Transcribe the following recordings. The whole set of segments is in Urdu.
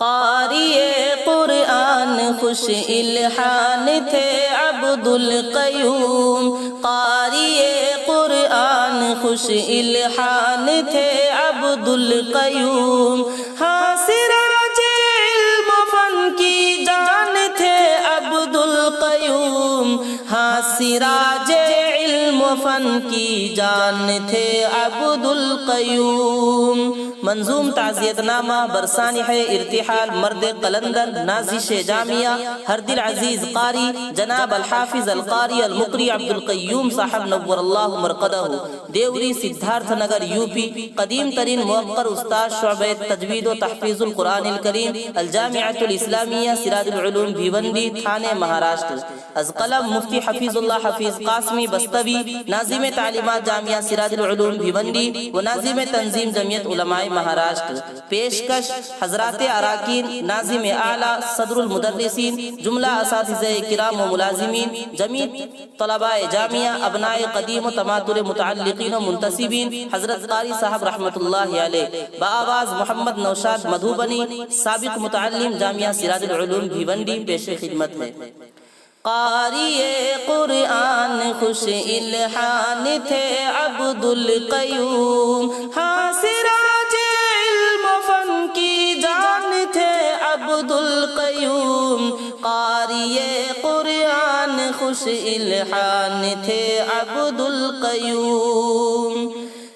قاری قرآن خوش الحان تھے عبد القیوم، قاری قرآن خوش الحان تھے عبد القیوم، ہاں سراج علم و فن کی جان تھے عبد القیوم، ہاں سراج علم و فن کی جان تھے عبد القیوم۔ منظوم تعزیت نامہ برسانح ارتحال مرد قلندر نازش جامعہ ہردل عزیز قاری جناب الحافظ القاری المقری عبد القیوم صاحب نور اللہ مرقدہ، دیوری سدھارتھ نگر یو پی، قدیم ترین موقر استاد شعبہ تجوید و تحفیظ القرآن الکریم الجامعۃ الاسلامیہ سراج العلوم بھیونڈی تھانے مہاراشٹر، از قلم مفتی حفیظ اللہ حفیظ قاسمی بستوی، ناظم تعلیمات جامعہ سراج العلوم بھیونڈی و ناظم تنظیم جمعیت علماء مہاراشٹر۔ پیشکش حضرات اراکین، ناظم اعلیٰ، صدر المدرسین، جملہ اساتذہ کرام و ملازمین، جمیع طلباء جامعہ، ابناء قدیم و تماتر متعلقین و منتسبین، حضرت قاری صاحب رحمۃ اللہ علیہ، بآواز محمد نوشاد مدھوبنی، سابق متعلم جامعہ سراج العلوم بھیونڈی، پیش خدمت ہے۔ قاری قرآن خوش الحان تھے عبد القیوم، ہاں سراج علم و فن کی جان تھے عبد القیوم، قاری قرآن خوش الحان تھے عبد القیوم،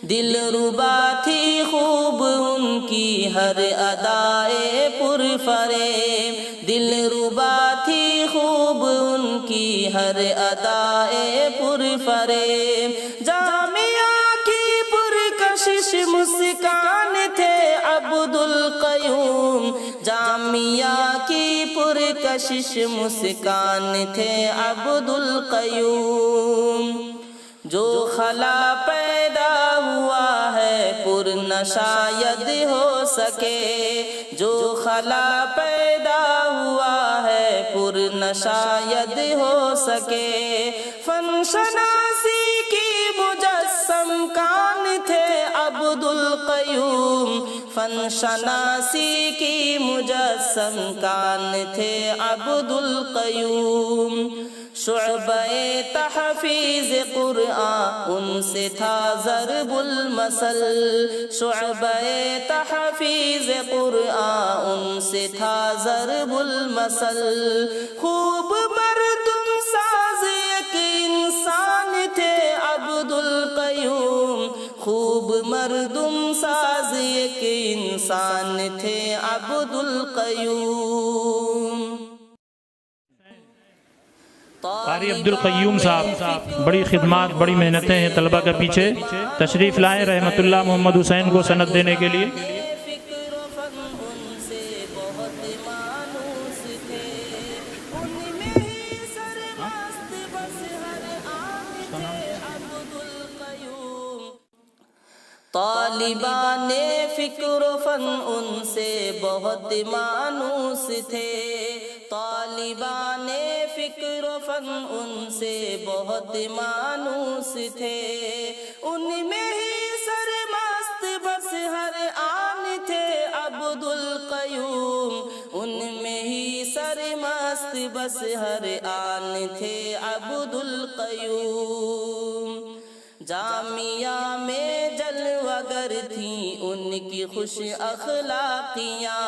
دل ربا تھی خوب ان کی ہر ادائے پرفریب، دل ربا تھی خوب ان کی ہر ادائے پرفریب، جامعہ کی پرکشش مسکان تھے عبد القیوم، جامعہ کی پرکشش مسکان تھے عبد القیوم، جو خلا پیدا ہوا ہے پر نہ شاید ہو سکے، جو خلا پیدا ہوا ہے پر نہ شاید ہو سکے، فن شناسی کی مجسم کان تھے عبد القیوم، فن شناسی کی مجسم کان تھے عبد القیوم، شعبہ تحفیظ قرآن ان سے تھا ضرب المثل، شعبہ تحفیظ قرآن ان سے تھا ضرب المثل، خوب مردم ساز ایک انسان تھے عبد القیوم، خوب مردم ساز ایک انسان تھے عبد القیوم۔ قاری عبد القیوم صاحب بڑی خدمات، بڑی محنتیں ہیں طلبہ کے پیچھے، تشریف لائیں رحمت اللہ محمد حسین کو سند دینے کے لیے۔ طالبان فکر و فن ان سے بہت مانوس تھے، طالبان فکر و فن ان سے بہت مانوس تھے، ان میں ہی سرمست بس ہر آن تھے عبد القیوم، ان میں ہی سرمست بس ہر آن تھے عبد القیوم، جامعہ میں جلوہ گر تھیں ان کی خوش اخلاقیاں،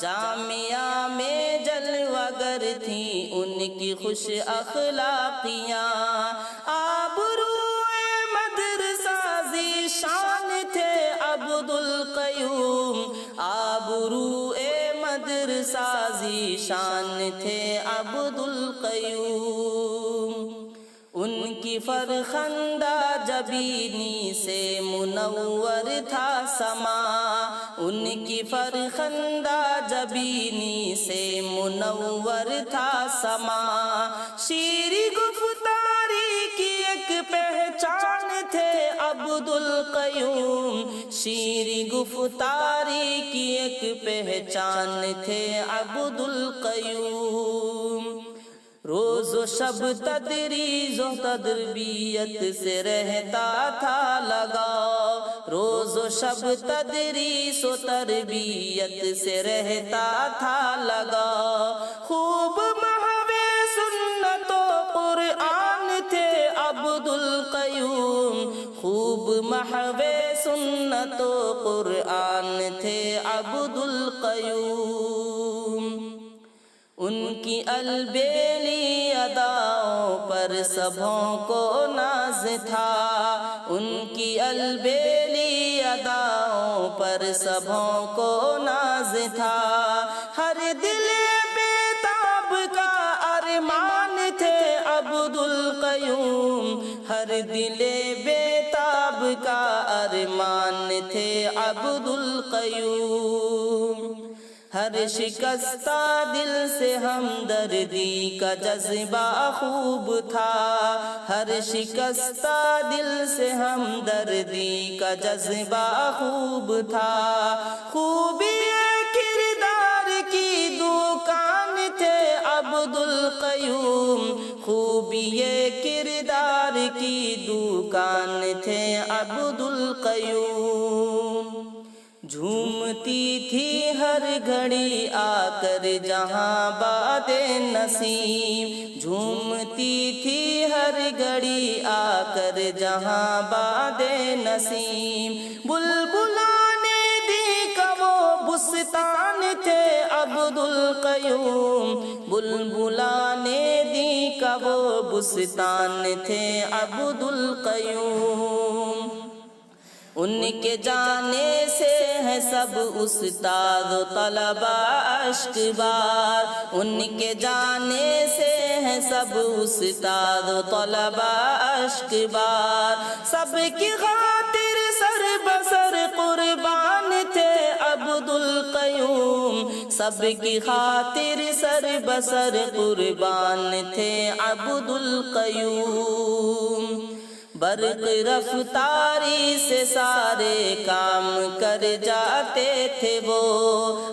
جامعہ میں جلوہ گر تھیں ان کی خوش اخلاقیاں، آبروئے مدرسہ ذی شان تھے عبد القیوم، آبروئے مدرسہ ذی شان تھے عبد القیوم، ان کی فرخندہ جبینی سے منور تھا سما، ان کی فرخندہ جبینی سے منور تھا سما، شیریں گفتاری کی ایک پہچان تھے عبد القیوم، شیریں گفتاری کی ایک پہچان تھے عبد القیوم، روز و شب تدریس و تربیت سے رہتا تھا لگاؤ، روز و شب تدریس و تربیت سے رہتا تھا لگا، خوب محو سنت و قرآن تھے عبدالقیوم، خوب محو سنت و قرآن تھے عبدالقیوم۔ ان کی البیلی اداؤں پر سبھوں کو ناز تھا، ان کی البیلی اداؤں پر سبھوں کو ناز تھا، ہر دل بیتاب کا ارمان تھے عبدالقیوم، ہر دل بیتاب کا ارمان تھے عبدالقیوم۔ ہر شکستہ دل سے ہمدردی کا جذبہ خوب تھا، ہر شکستہ دل سے ہمدردی کا جذبہ خوب تھا، خوبی کردار کی دکان تھے عبدالقیوم، خوبی کردار کی دکان تھے عبدالقیوم۔ جھومتی تھی ہر گھڑی آ کر جہاں باد نسیم، جھومتی تھی ہر گھڑی آ کر جہاں باد نسیم، بلبلانے دی کا وہ بستان تھے عبدالقیوم، بلبلانے دی کا وہ بستان تھے عبدالقیوم۔ ان کے جانے سے ہے سب استاد و طلبہ اشک بار، ان کے جانے سے ہے سب استاد و طلبہ اشک بار، سب کی خاطر سر بسر قربان تھے عبدالقیوم، سب کی خاطر سر بسر قربان تھے عبدالقیوم۔ برق رفتاری سے سارے کام کر جاتے تھے وہ،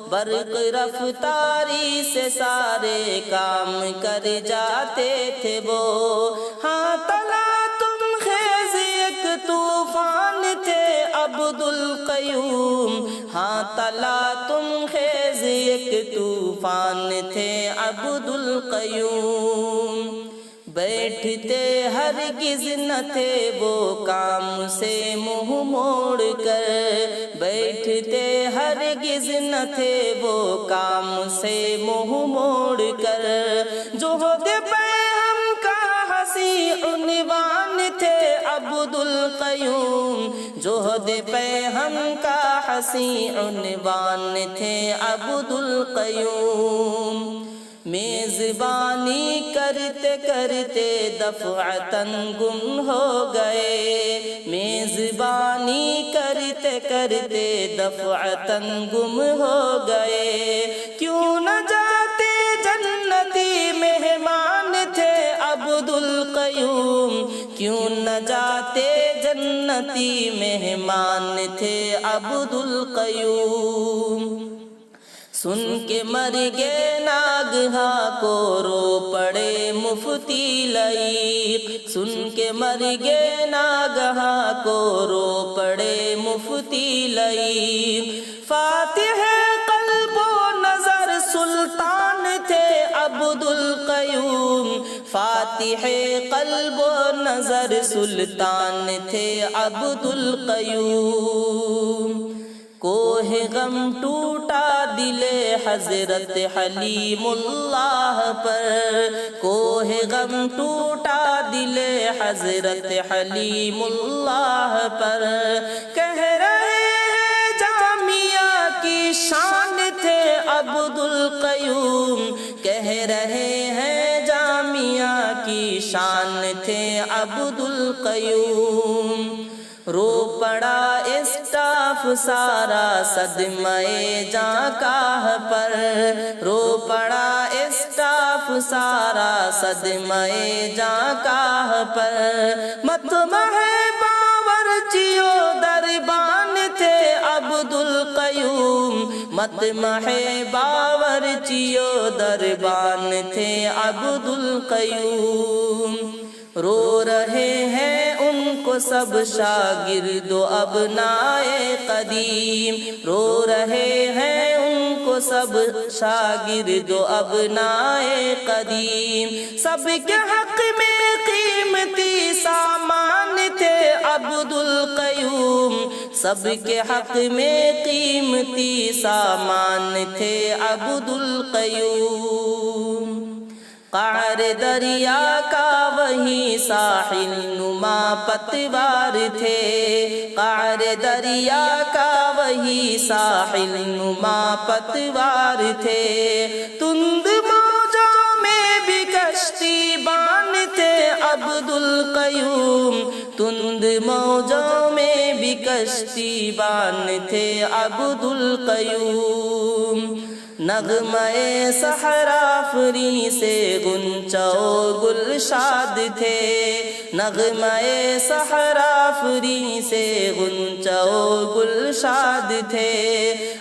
برق رفتاری سے سارے کام کر جاتے تھے وہ، ہاں تلا تم خیز ایک طوفان تھے عبدالقیوم، ہاں تلا تم خیز ایک طوفان تھے عبدالقیوم۔ بیٹھتے ہرگز نہ تھے وہ کام سے منہ موڑ کر، بیٹھتے ہرگز نہ تھے وہ کام سے منہ موڑ کر، جوہد پیغام کا حسین عنوان تھے عبدالقیوم، جوہد پیغام کا حسین عنوان تھے عبدالقیوم۔ میزبانی کرتے کرتے دفعتاً گم ہو گئے، میزبانی کرتے کرتے دفعتاً گم ہو گئے، کیوں نہ جاتے جنتی مہمان تھے عبدالقیوم، کیوں نہ جاتے جنتی مہمان تھے عبدالقیوم۔ سن کے مر گئے ناگہاں کو رو پڑے مفتی لعیق، سن کے مر گئے ناگہاں کو رو پڑے مفتی لعیق، فاتح قلب و نظر سلطان تھے عبدالقیوم، فاتح قلب و نظر سلطان تھے عبدالقیوم۔ کوہ غم ٹوٹا دل حضرت حلیم اللہ پر، کوہ غم ٹوٹا دل حضرت حلیم اللہ پر، کہہ رہے ہیں جامعہ کی شان تھے عبدالقیوم، کہہ رہے ہیں جامعہ کی شان تھے عبدالقیوم۔ رو پڑا اسٹاف سارا صدمے جاں کاہ پر، رو پڑا اسٹاف سارا صدمے جاں کاہ پر، مطمح باورچیو دربان تھے عبدالقیوم، مطمح باورچیو دربان تھے عبدالقیوم۔ رو رہے ہیں ان کو سب شاگرد و ابنائے قدیم، رو رہے ہیں ان کو سب شاگرد و ابنائے قدیم، سب کے حق میں قیمتی سامان تھے عبد القیوم، سب کے حق میں قیمتی سامان تھے عبد القیوم۔ قعر دریا کا وہی ساحل نما پتوار تھے، قعر دریا کا وہی ساحل نما پتوار تھے، تند موجوں میں بھی کشتی بان تھے عبد القیوم، تند موجوں میں بھی کشتی بان تھے عبد القیوم۔ نغمہ صحرا فری سے غنچہ و گلشاد تھے، نغمہ صحرا فری سے غنچہ و گلشاد تھے،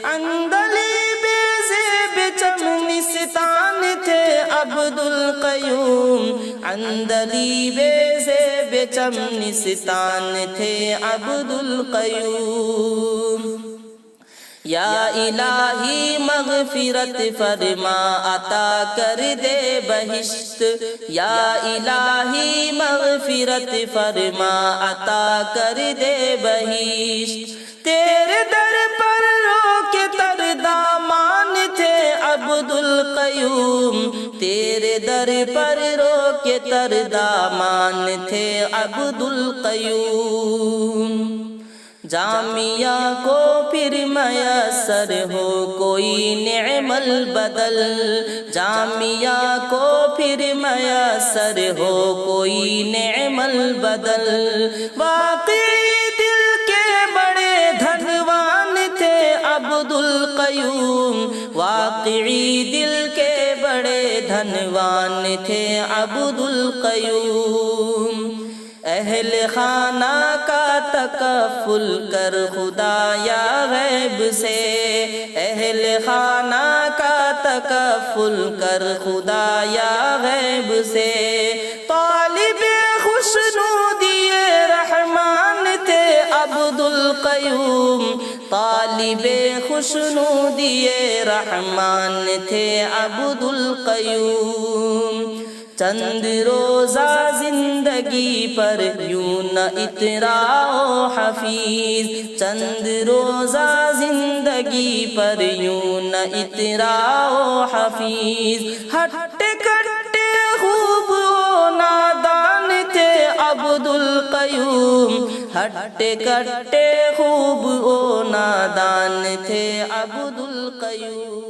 عندلیب زیب چمنستان تھے عبد القیوم، عندلیب زیب چمنستان تھے عبد القیوم۔ یا الہی مغفرت فرما عطا کر دے بہشت، یا الہی مغفرت فرما عطا کر دے بہشت، تیرے در پر رو کے تر دامان تھے عبد القیوم، تیرے در پر رو کے تر دامان تھے عبد القیوم۔ جامعہ کو پھر میسر ہو کوئی نعم البدل، جامعہ کو پھر میسر ہو کوئی نعم البدل، واقعی دل کے بڑے دھنوان تھے عبد القیوم، واقعی دل کے بڑے دھنوان تھے عبد القیوم۔ اہل خانہ کا تکفل کر خدا یا غیب سے، اہل خانہ کا تکفل کر خدا یا غیب سے، طالب خوشنودی رحمان تھے عبد القیوم، طالب خوشنودی رحمان تھے عبد القیوم۔ چند روزہ زندگی پر یوں نہ اتراؤ حفیظ، چند روزہ زندگی پر یوں نہ اتراؤ حفیظ، ہٹے کٹے خوب و نادان تھے عبد القیوم، ہٹے کٹے خوب و نادان تھے عبد القیوم۔